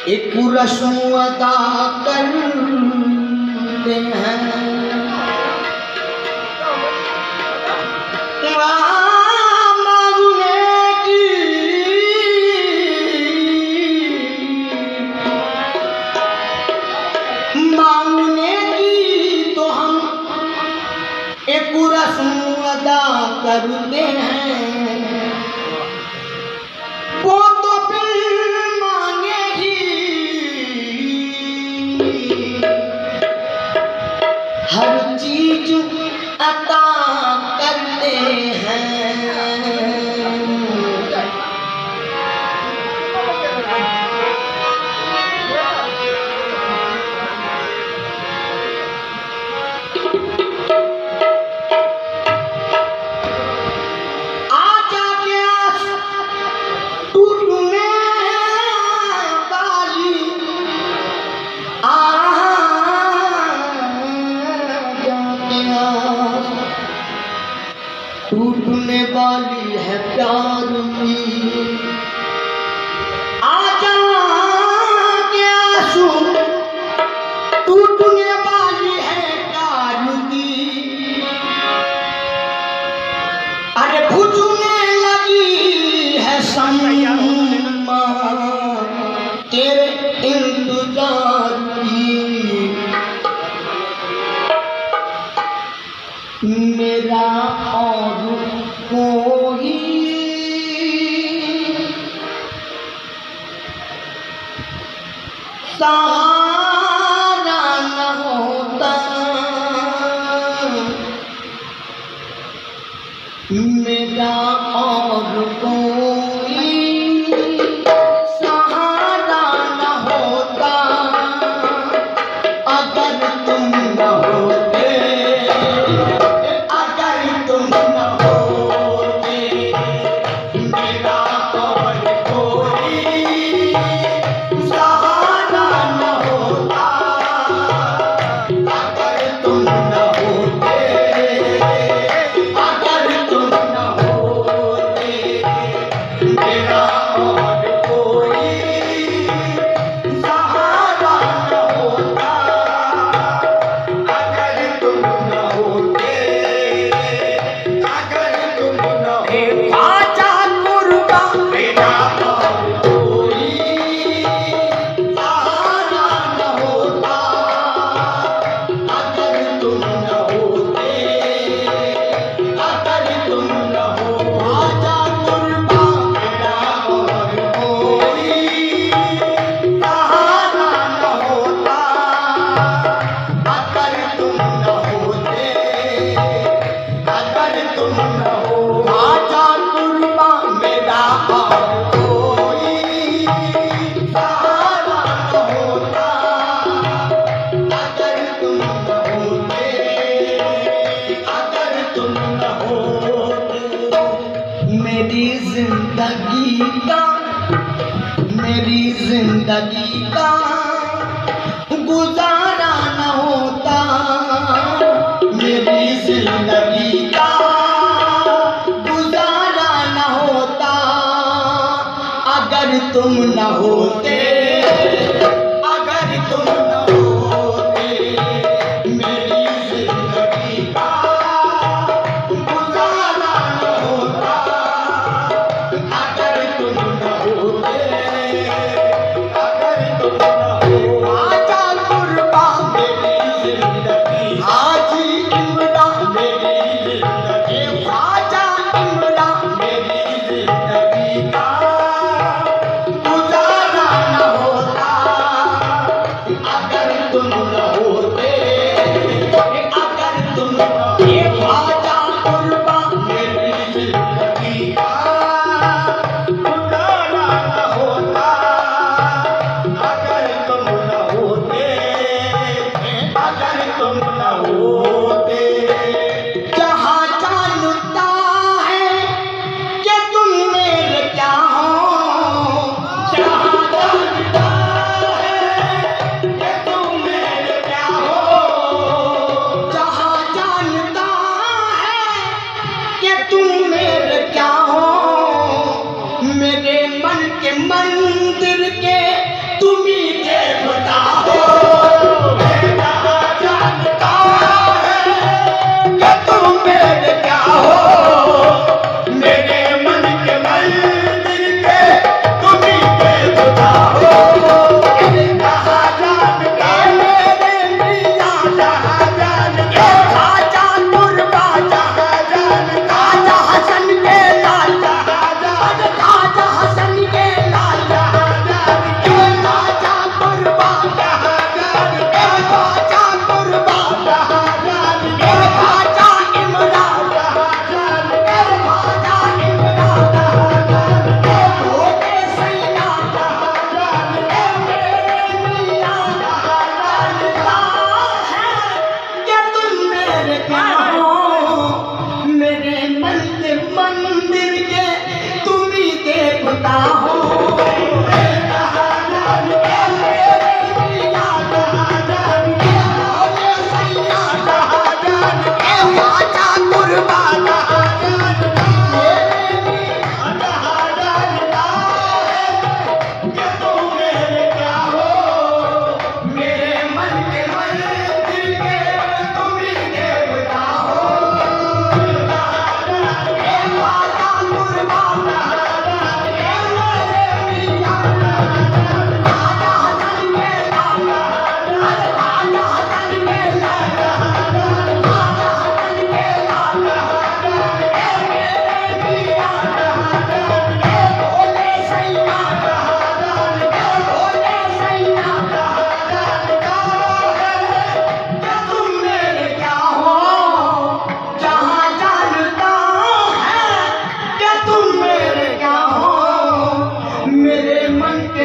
एक रस्म अदा करते हैं, मांगने की तो हम एक रस्म अदा करते हैं, वो तो फिर मांगे ही हर चीज अता करते हैं। टूटने वाली है प्यार की, आजा के आंसू टूटने वाली है प्यार की, अरे बुझने लगी है शम्मा तेरे इंतजार की, मेरा और कोई सहारा न होता, मेरा और कोई सहारा न होता, अगर तुम न होते, मेरी जिंदगी का गुजारा न होता, मेरी जिंदगी का गुजारा न होता, अगर तुम न होते, अगर तुम न होते, मेरी जिंदगी का गुजारा न होता, अगर तुम न होते, अगर तुम न हो। आजा कुर्बान मेरी जिंदगी, हाजी इमरान मेरी जिंदगी, ख्वाजा इमरान मेरी जिंदगी का गुजारा न होता, मंदिर के तुम ही देवता हो।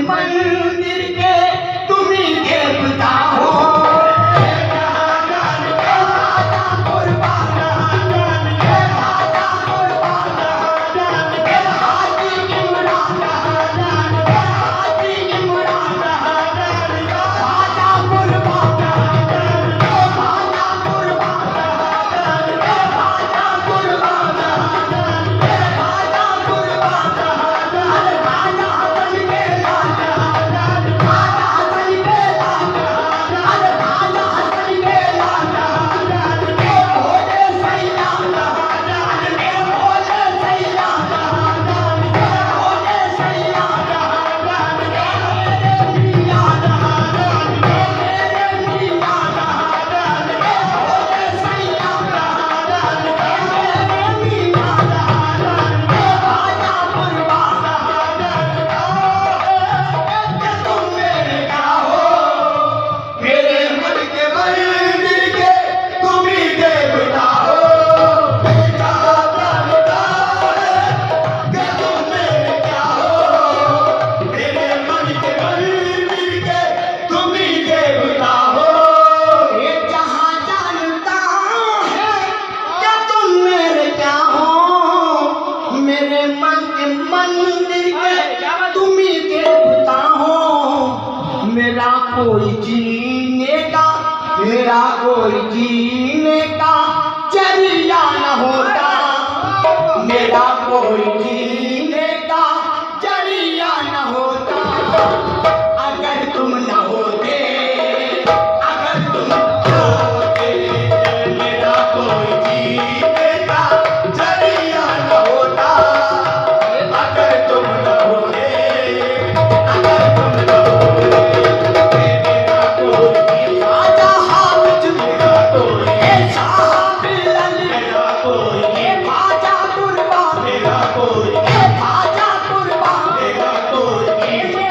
मंदिर के तुम ही देवता हो। मंदिर के तुम ही देवता हो। मेरा कोई जीने का जरिया न होता। मेरा कोई जीने का जरिया न होता। अगर तुम न होते, अगर तुम न होते, मेरा कोई जीने का जरिया न होता। अगर तुम न होते, अगर तुम न होते, मेरा कोई राजा हाफिज, मेरा कोई साहब बिलाल, मेरा कोई खाजा कुर्बान, मेरा कोई खाजा कुर्बान, मेरा कोई मेरे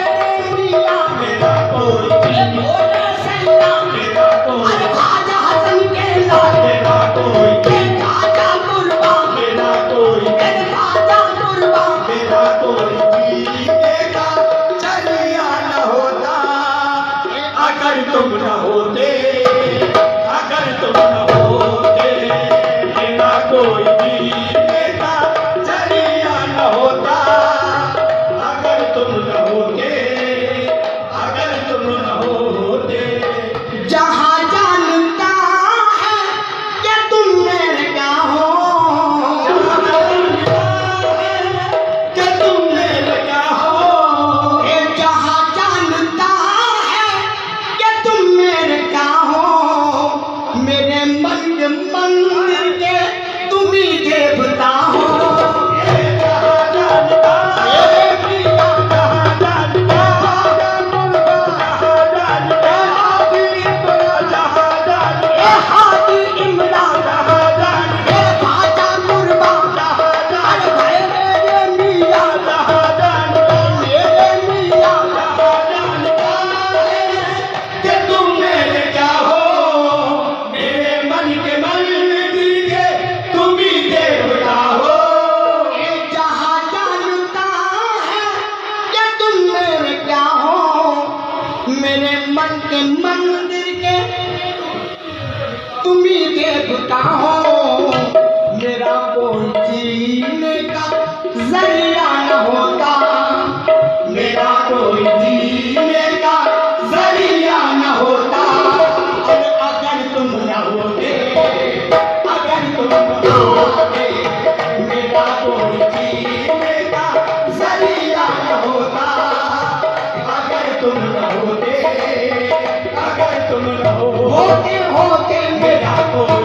होते होते मेरा कोई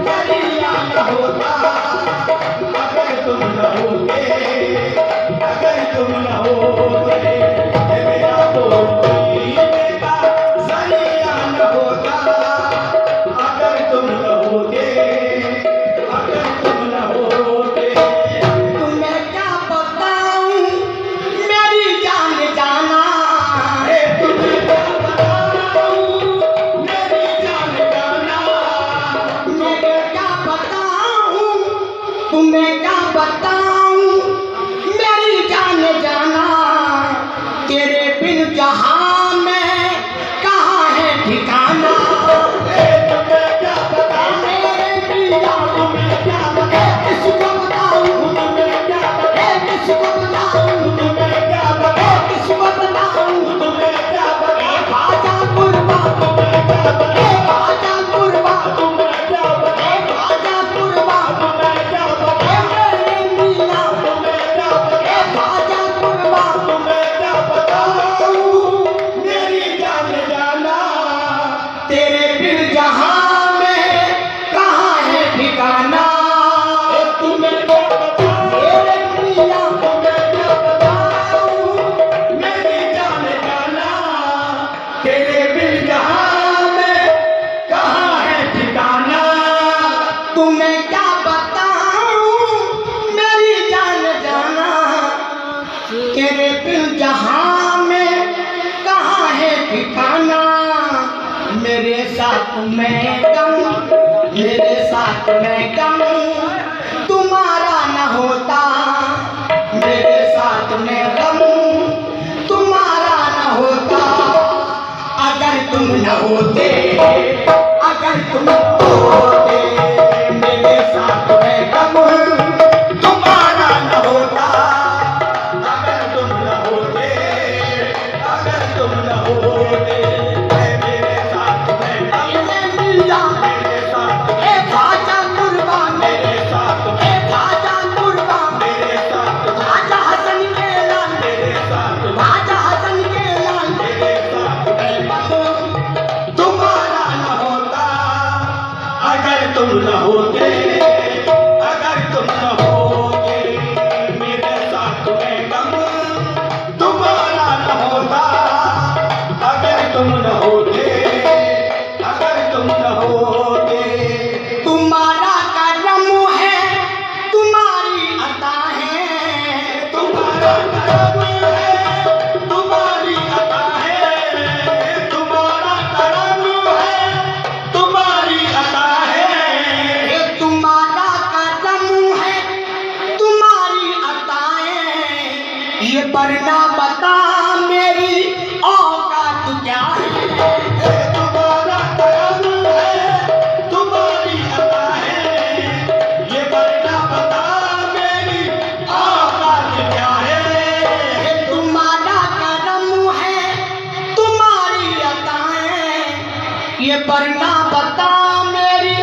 जरिया न होता, अगर तुम न होते, अगर तुम न होते, मेरा कोई जरिया न होता, अगर तुम न होते, अगर तुम न होते। तुम्हें क्या बताऊं मेरी जान जाना, तुम्हें क्या बताऊं मेरी जान जाना, मैं क्या बताऊं, तुम्हें क्या बताऊं मेरी जान जाना, तेरे बिन जहां में कहाँ है ठिकाना। तुम्हें क्या बताऊं मेरे पिया, तुम्हें क्या बताऊं, किसको बताऊं, तुम्हें क्या बताऊं, किसको बताऊं, तुम्हें क्या बताऊं, किसको बताऊं, तुम्हें क्या बताऊं, बाजा कुर्बा, तुम्हें क्या बताऊं, बाजा कुर्बा, तुम्हें क्या बताऊं, बाजा कुर्बा, तुम्हें क्या बताऊं, मेरे मियां, तुम्हें क्या बताऊं, बाजा कुर्बा, तुम्हें क्या बताऊं मेरी जान जाना, तेरे बिन जहां में कहाँ है ठिकाना। तुम्हें क्या बताऊं मेरे मियां, तुम्हें क्या बताऊं मेरी जान जाना, तेरे बिन जहां में कहाँ है ठिकाना। तुम्हें क्या बताऊं मेरी जान जाना, तेरे बिन जहां में कहाँ है ठिकाना। मेरे साथ में गम, मेरे साथ में गम तुम्हारा न होता, मेरे साथ में गम तुम्हारा न होता, अगर तुम न होते, अगर तुम न होते, मेरे साथ में गम तुम्हारा न होता, अगर तुम न होते, अगर तुम न होते, मेरे साथ में गम मिला, मेरे साथ में बाजा कुर्बा, मेरे साथ में बाजा कुर्बा, मेरे साथ बाजा हसन के लाल, मेरे साथ बाजा हसन के लाल, मेरे साथ में तुम्हारा न होता, अगर तुम न होते, अगर तुम न होते, मेरे साथ में गम तुम्हारा न होता, अगर तुम न होते, अगर तुम न होते। तुम्हारा करम है, तुम्हारी अता है, तुम्हारा करम है, तुम्हारी अता है, तुम्हारा करम है, तुम्हारी अता है, तुम्हारा करम है, तुम्हारी अता है, ये वरना बता मेरी औकात क्या है। तुम्हारा करम है, तुम्हारी अता है, ये वरना बता मेरी औकात क्या है। तुम्हारा करम है, तुम्हारी अता है, ये वरना बता मेरी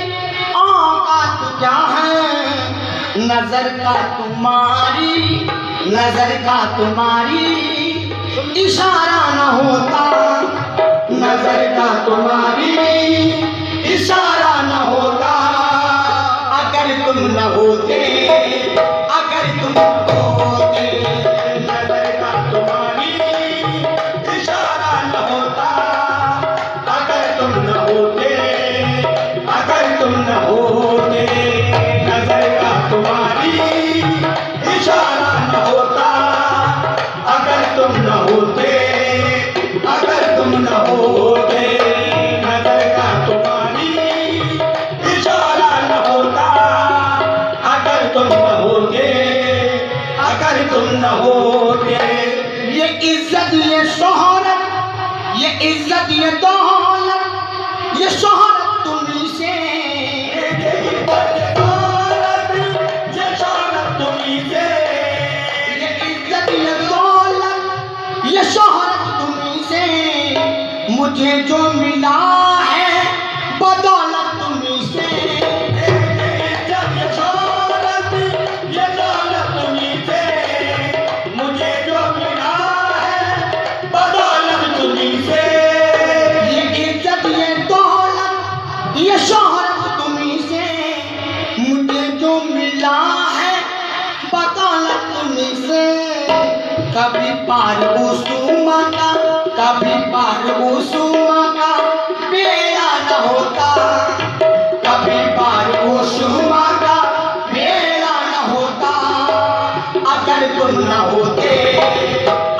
औकात क्या है। नजर का तुम्हारी, नजर का तुम्हारी इशारा न होता, नजर का तुम्हारी इशारा न होता, अगर तुम न होते, अगर तुम न होते, नजर का तुम्हारी इशारा न होता, अगर तुम न होते, अगर तुम न होते, नजर का तुम्हारी इशारा न होता, अगर तुम न होते, अगर तुम न होते, नजर का तुम्हारी इशारा न होता, अगर तुम न होते, अगर तुम न होते। ये इज्जत, ये शोहरत, ये इज्जत, ये दौलत, ये शोहरत तुम्हीं से, ये दौलत, ये शोहरत तुम्हीं से, ये इज्जत, ये दौलत, ये शोहरत तुम्हीं से, मुझे जो मिला है बदौलत तुम्हीं से। ये इज्जत, ये शोहरत, ये दौलत तुम्हीं से, मुझे जो मिला है बदौलत तुम्हीं से। ये इज्जत कभी पार कुसुमा का, कभी पार कुसुमा का बेड़ा न होता, कभी पार कुसुमा का बेड़ा न होता। अगर तुम न होते,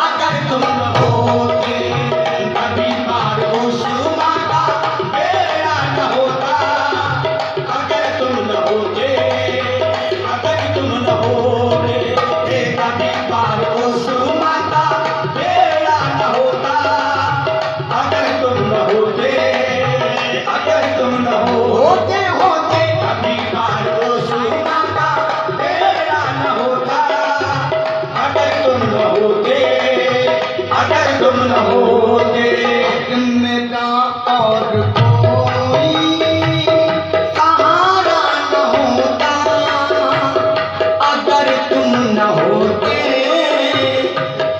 अगर तुम न होते, कभी पार कुसुमा का बेड़ा न होता। अगर तुम न होते, अगर तुम न होते, कभी पार कुसुमा का बेड़ा न होता। अगर तुम न होते, अगर तुम न होते, होते कभी पार कुसुमा का बेड़ा न होता। अगर तुम न होते, अगर तुम न होते, मेरा और कोई सहारा न होता। अगर तुम न होते,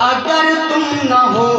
अगर तुम न हो